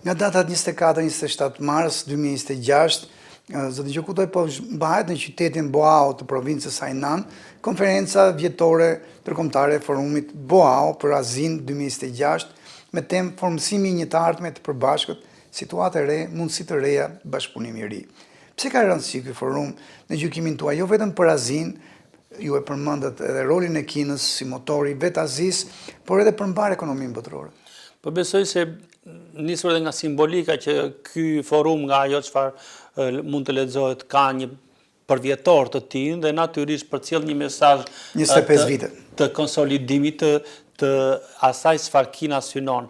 Nga data 24-27 mars 2026, Zoti Gjokutoj po mbahet në qytetin Boao të provincës Hainan, konferenca vjetore ndërkombëtare e forumit Boao për Azinë 2026 me temë formësimi një të ardhme të përbashkët, situatë e re, mundësi të reja, bashkëpunimi i ri. Pse ka rëndësi ky forum në gjykimin tuaj, jo vetëm për Azinë, ju e përmendët edhe rolin e Kinës si motori vetë Azis, por edhe përmbar ekonominë botërore? Po besoj se nisur edhe nga simbolika që ky forum nga ajo çfarë mund të lexohet ka një përvjetor të tij dhe natyrisht përcjell një mesazh 25 vite të konsolidimit të asaj çfarë Kina synon,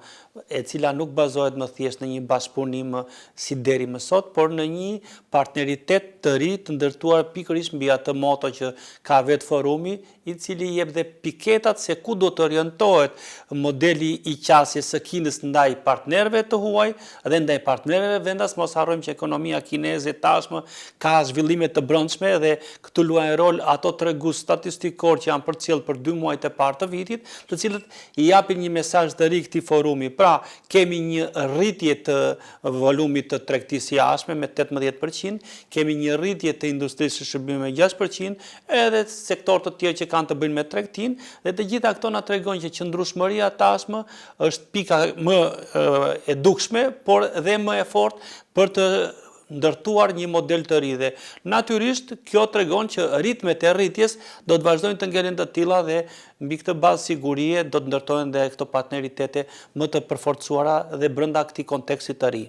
e cila nuk bazohet më thjesht në një bashkëpunim si deri më sot, por në një partneritet të ri të ndërtuar pikërisht mbi atë moto që ka vetë forumi, i cili jep dhe piketat se ku do të orientohet modeli i qasjes së Kinës ndaj partnerëve të huaj dhe ndaj partnerëve vendas. Mos harrojmë që ekonomia kineze tashmë ka zhvillime të brendshme dhe këtu luajnë rol ato tregues statistikor që janë përcjell për 2 muajt e parë të vitit, të cilët i japin një mesazh të ri këtij forumi. Pra, kemi një rritje të volumit të tregtisë jashtme me 18%, kemi një rritje të industrisë së shërbimeve me 6%, edhe sektor të tjerë që kanë të bëjnë me tregtinë, dhe të gjitha këto na tregojnë që qëndrueshmëria tashmë është pika më e dukshme, por dhe më e fortë për të ndërtuar një model të ri dhe natyrisht kjo tregon që ritmet e rritjes do të vazhdojnë të ngelen të tilla dhe mbi këtë bazë sigurie do të ndërtohen dhe këto partneritete më të përforcuara dhe brenda këtij konteksti të ri.